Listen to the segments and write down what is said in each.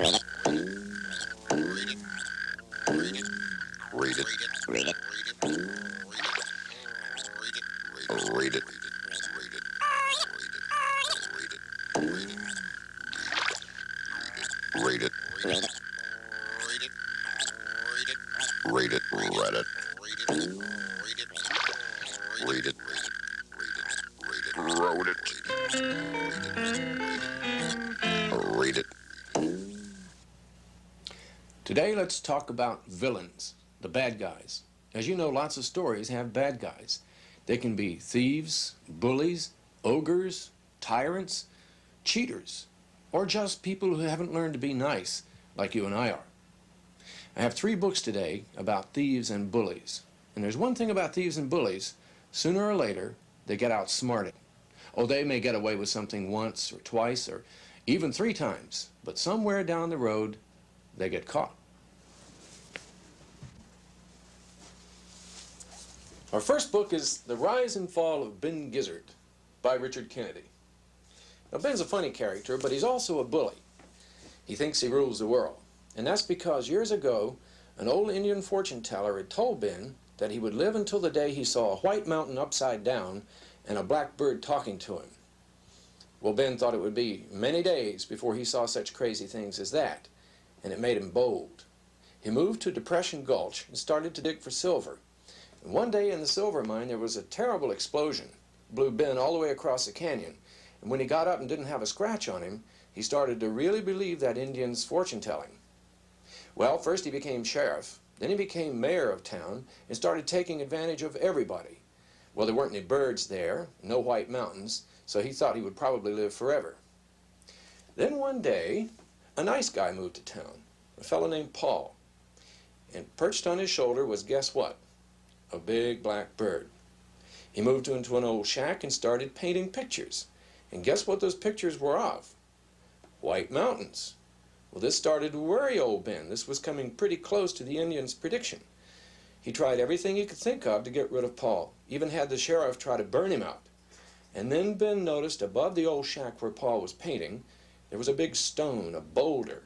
Read it. Read it. Read it. Read it. Read it. Read it. Read it. Wrote it. Read it. Today, let's talk about villains, the bad guys. As you know, lots of stories have bad guys. They can be thieves, bullies, ogres, tyrants, cheaters, or just people who haven't learned to be nice, like you and I are. I have 3 books today about thieves and bullies. And there's one thing about thieves and bullies: sooner or later, they get outsmarted. Oh, they may get away with something once or twice or even 3 times, but somewhere down the road, they get caught. Our first book is The Rise and Fall of Ben Gizzard by Richard Kennedy. Now, Ben's a funny character, but he's also a bully. He thinks he rules the world. And that's because years ago, an old Indian fortune teller had told Ben that he would live until the day he saw a white mountain upside down and a black bird talking to him. Well, Ben thought it would be many days before he saw such crazy things as that, and it made him bold. He moved to Depression Gulch and started to dig for silver. And one day in the silver mine there was a terrible explosion. It blew Ben all the way across the canyon. And when he got up and didn't have a scratch on him, he started to really believe that Indian's fortune telling. Well, first he became sheriff, then he became mayor of town and started taking advantage of everybody. Well, there weren't any birds there, no white mountains, so he thought he would probably live forever. Then one day, a nice guy moved to town, a fellow named Paul. And perched on his shoulder was, guess what? A big black bird. He moved into an old shack and started painting pictures. And guess what those pictures were of? White mountains. Well, this started to worry old Ben. This was coming pretty close to the Indian's prediction. He tried everything he could think of to get rid of Paul, even had the sheriff try to burn him out. And then Ben noticed above the old shack where Paul was painting, there was a big stone, a boulder.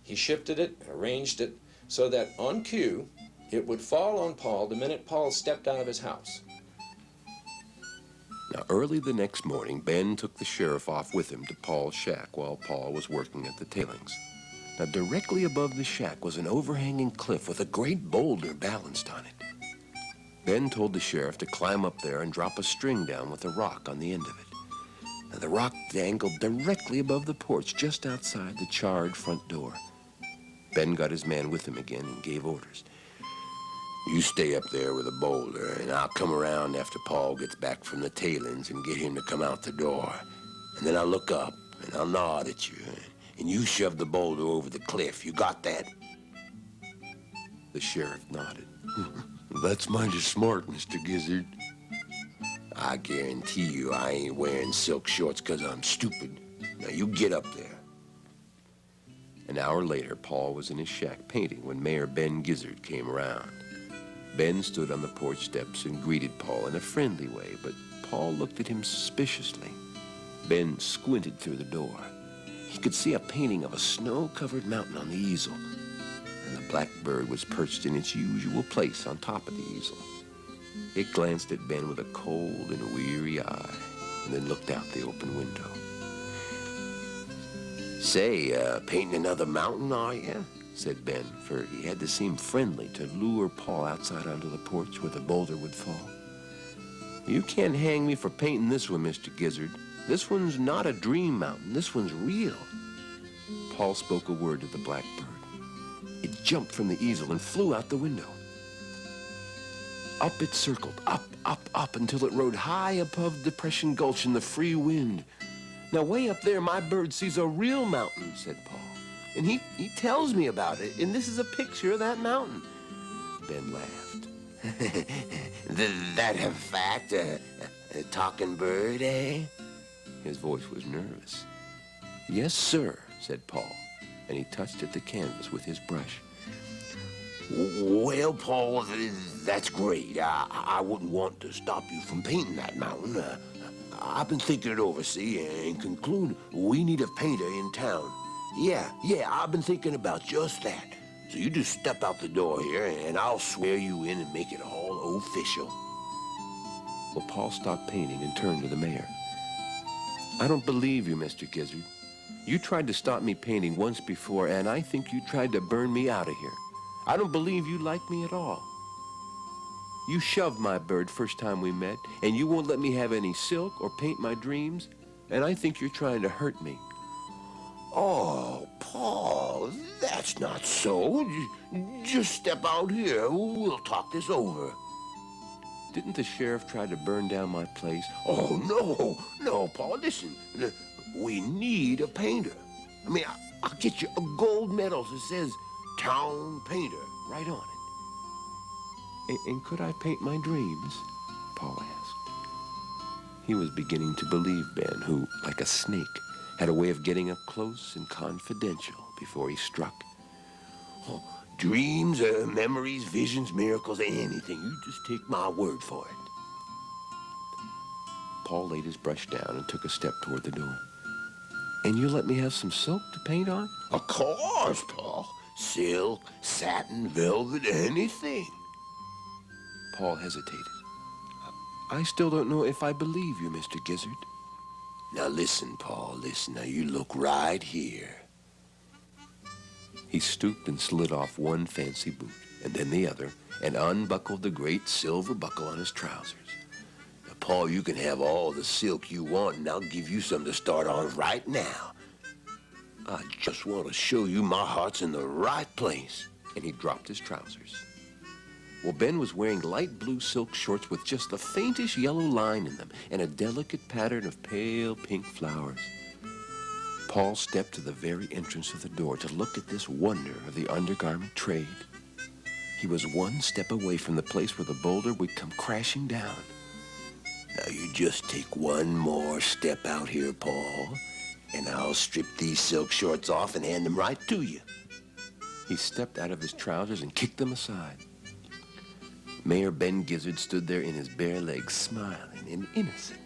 He shifted it and arranged it so that on cue, it would fall on Paul the minute Paul stepped out of his house. Now, early the next morning, Ben took the sheriff off with him to Paul's shack while Paul was working at the tailings. Now, directly above the shack was an overhanging cliff with a great boulder balanced on it. Ben told the sheriff to climb up there and drop a string down with a rock on the end of it. Now, the rock dangled directly above the porch just outside the charred front door. Ben got his man with him again and gave orders. You stay up there with the boulder, and I'll come around after Paul gets back from the tailings and get him to come out the door. And then I'll look up, and I'll nod at you, and you shove the boulder over the cliff. You got that? The sheriff nodded. That's mighty smart, Mr. Gizzard. I guarantee you I ain't wearing silk shorts 'cause I'm stupid. Now you get up there. An hour later, Paul was in his shack painting when Mayor Ben Gizzard came around. Ben stood on the porch steps and greeted Paul in a friendly way, but Paul looked at him suspiciously. Ben squinted through the door. He could see a painting of a snow-covered mountain on the easel, and the black bird was perched in its usual place on top of the easel. It glanced at Ben with a cold and weary eye, and then looked out the open window. Say, painting another mountain, are you? Said Ben, for he had to seem friendly to lure Paul outside onto the porch where the boulder would fall. You can't hang me for painting this one, Mr. Gizzard. This one's not a dream mountain. This one's real. Paul spoke a word to the black bird. It jumped from the easel and flew out the window. Up it circled, up, until it rode high above Depression Gulch in the free wind. Now, way up there, my bird sees a real mountain, said Paul. And he tells me about it, and this is a picture of that mountain. Ben laughed. That a fact? A talking bird, eh? His voice was nervous. Yes, sir, said Paul, and he touched at the canvas with his brush. Well, Paul, that's great. I wouldn't want to stop you from painting that mountain. I've been thinking it over, see, and conclude we need a painter in town. Yeah, I've been thinking about just that. So you just step out the door here, and I'll swear you in and make it all official. Well, Paul stopped painting and turned to the mayor. I don't believe you, Mr. Gizzard. You tried to stop me painting once before, and I think you tried to burn me out of here. I don't believe you like me at all. You shoved my bird first time we met, and you won't let me have any silk or paint my dreams, and I think you're trying to hurt me. Oh, Paul, that's not so. Just step out here. We'll talk this over. Didn't the sheriff try to burn down my place? Oh, no, Paul, listen. We need a painter. I mean, I'll get you a gold medal that says Town Painter right on it. And could I paint my dreams? Paul asked. He was beginning to believe Ben, who, like a snake, had a way of getting up close and confidential before he struck. Oh, dreams, memories, visions, miracles, anything. You just take my word for it. Paul laid his brush down and took a step toward the door. And you let me have some silk to paint on? Of course, Paul. Silk, satin, velvet, anything. Paul hesitated. I still don't know if I believe you, Mr. Gizzard. Now listen, Paul, listen. Now you look right here. He stooped and slid off one fancy boot, and then the other, and unbuckled the great silver buckle on his trousers. Now, Paul, you can have all the silk you want, and I'll give you some to start on right now. I just want to show you my heart's in the right place. And he dropped his trousers. Well, Ben was wearing light blue silk shorts with just the faintest yellow line in them and a delicate pattern of pale pink flowers. Paul stepped to the very entrance of the door to look at this wonder of the undergarment trade. He was one step away from the place where the boulder would come crashing down. Now you just take one more step out here, Paul, and I'll strip these silk shorts off and hand them right to you. He stepped out of his trousers and kicked them aside. Mayor Ben Gizzard stood there in his bare legs, smiling and innocent.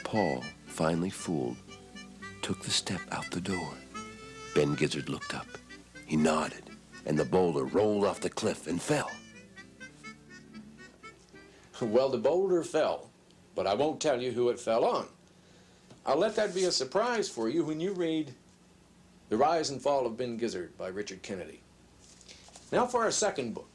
Paul, finally fooled, took the step out the door. Ben Gizzard looked up. He nodded, and the boulder rolled off the cliff and fell. Well, the boulder fell, but I won't tell you who it fell on. I'll let that be a surprise for you when you read The Rise and Fall of Ben Gizzard by Richard Kennedy. Now for our second book.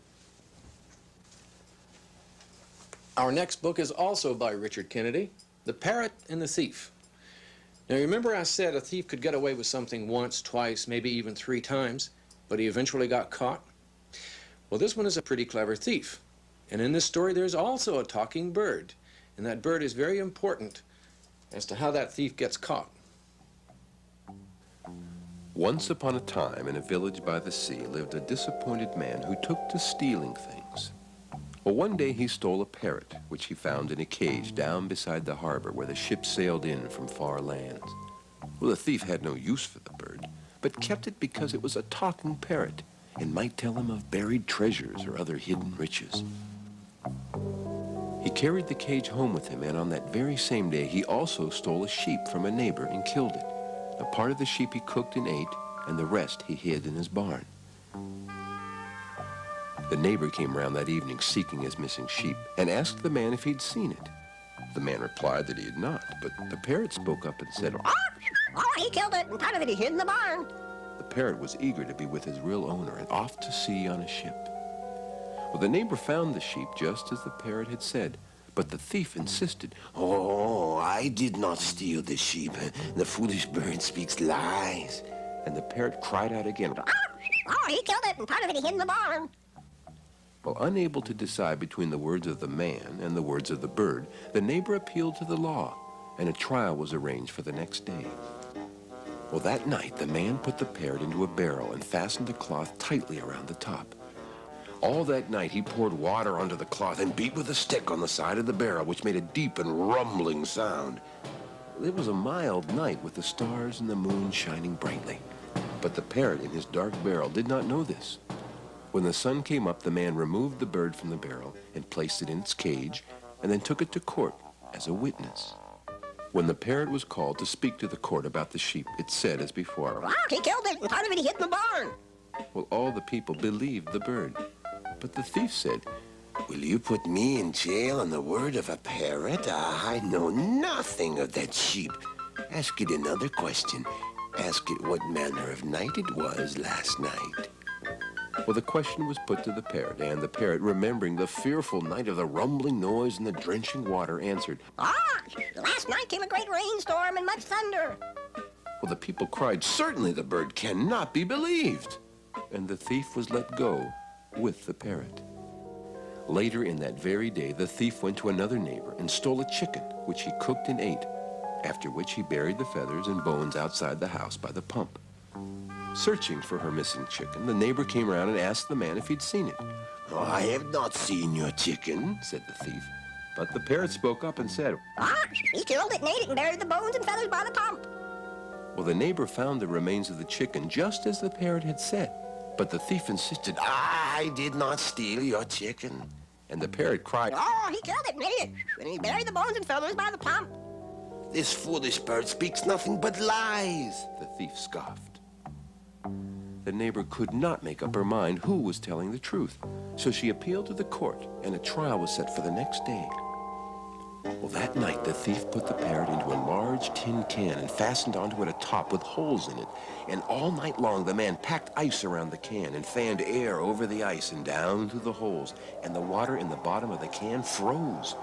Our next book is also by Richard Kennedy, The Parrot and the Thief. Now remember I said a thief could get away with something once, twice, maybe even 3 times, but he eventually got caught? Well, this one is a pretty clever thief. And in this story there's also a talking bird, and that bird is very important as to how that thief gets caught. Once upon a time, in a village by the sea, lived a disappointed man who took to stealing things. Well, one day he stole a parrot, which he found in a cage down beside the harbor where the ships sailed in from far lands. Well, the thief had no use for the bird, but kept it because it was a talking parrot and might tell him of buried treasures or other hidden riches. He carried the cage home with him, and on that very same day he also stole a sheep from a neighbor and killed it. A part of the sheep he cooked and ate, and the rest he hid in his barn. The neighbor came round that evening seeking his missing sheep and asked the man if he'd seen it. The man replied that he had not, but the parrot spoke up and said, Oh, he killed it, and part of it he hid in the barn. The parrot was eager to be with his real owner and off to sea on a ship. Well, the neighbor found the sheep just as the parrot had said, but the thief insisted. Oh, I did not steal the sheep. The foolish bird speaks lies. And the parrot cried out again. Oh, he killed it, and part of it he hid in the barn. Well, unable to decide between the words of the man and the words of the bird, the neighbor appealed to the law, and a trial was arranged for the next day. Well, that night, the man put the parrot into a barrel and fastened the cloth tightly around the top. All that night, he poured water onto the cloth and beat with a stick on the side of the barrel, which made a deep and rumbling sound. It was a mild night with the stars and the moon shining brightly. But the parrot in his dark barrel did not know this. When the sun came up, the man removed the bird from the barrel and placed it in its cage, and then took it to court as a witness. When the parrot was called to speak to the court about the sheep, it said as before, Ah, he killed it, and part of it he hid in the barn. well, all the people believed the bird. But the thief said, will you put me in jail on the word of a parrot? I know nothing of that sheep. Ask it another question. Ask it what manner of night it was last night. Well, the question was put to the parrot, and the parrot, remembering the fearful night of the rumbling noise and the drenching water, answered, Ah, last night came a great rainstorm and much thunder. well, the people cried, certainly the bird cannot be believed. And the thief was let go with the parrot. Later in that very day, the thief went to another neighbor and stole a chicken, which he cooked and ate, after which he buried the feathers and bones outside the house by the pump. Searching for her missing chicken, the neighbor came around and asked the man if he'd seen it. Oh, I have not seen your chicken, said the thief. But the parrot spoke up and said, Ah, he killed it and ate it and buried the bones and feathers by the pump. well, the neighbor found the remains of the chicken just as the parrot had said. But the thief insisted, I did not steal your chicken. And the parrot cried, Oh, he killed it and ate it, and he buried the bones and feathers by the pump. this foolish bird speaks nothing but lies, the thief scoffed. The neighbor could not make up her mind who was telling the truth, so she appealed to the court, and a trial was set for the next day. Well, that night, the thief put the parrot into a large tin can and fastened onto it a top with holes in it. And all night long, the man packed ice around the can and fanned air over the ice and down through the holes, and the water in the bottom of the can froze.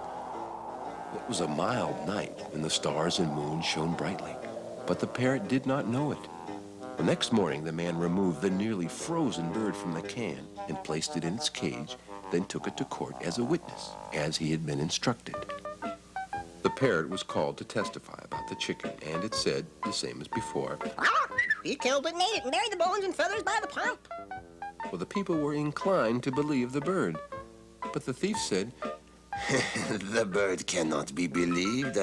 It was a mild night, and the stars and moon shone brightly, but the parrot did not know it. The next morning, the man removed the nearly frozen bird from the can and placed it in its cage, then took it to court as a witness, as he had been instructed. The parrot was called to testify about the chicken, and it said, the same as before, Ah, he killed it and ate it and buried the bones and feathers by the pump. well, the people were inclined to believe the bird. But the thief said, the bird cannot be believed.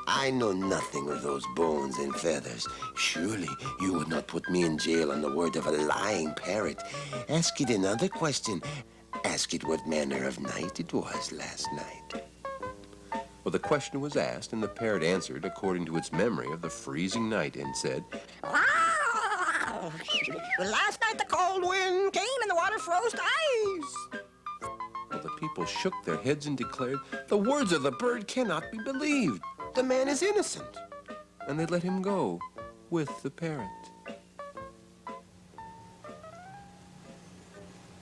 I know nothing of those bones and feathers. Surely you would not put me in jail on the word of a lying parrot. Ask it another question. Ask it what manner of night it was last night. Well, the question was asked, and the parrot answered according to its memory of the freezing night and said, Ah, last night the cold wind came and the water froze to ice. well, the people shook their heads and declared, the words of the bird cannot be believed. The man is innocent. And they let him go with the parrot.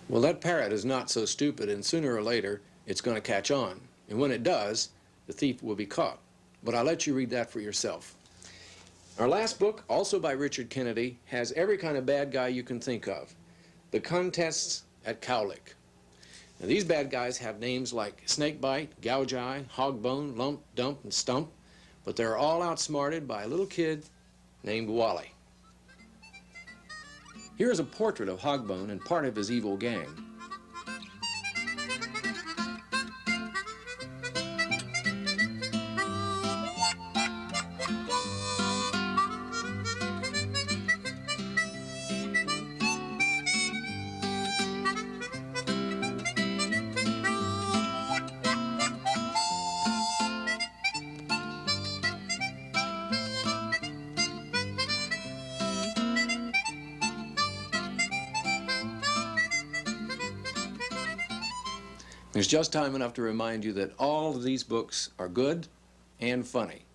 Well, that parrot is not so stupid, and sooner or later, it's going to catch on. And when it does, the thief will be caught. But I'll let you read that for yourself. Our last book, also by Richard Kennedy, has every kind of bad guy you can think of. The Contests at Cowlick. Now, these bad guys have names like Snakebite, Gouge Eye, Hogbone, Lump, Dump, and Stump, but they're all outsmarted by a little kid named Wally. Here is a portrait of Hogbone and part of his evil gang. There's just time enough to remind you that all of these books are good and funny.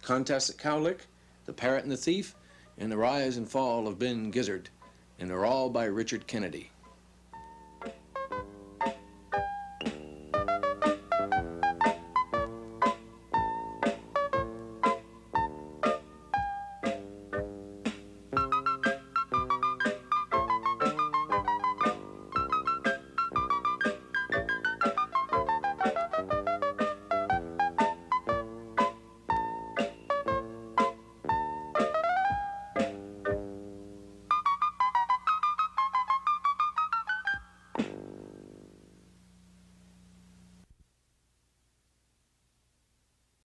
Contests at Cowlick, The Parrot and the Thief, and The Rise and Fall of Ben Gizzard. And they're all by Richard Kennedy.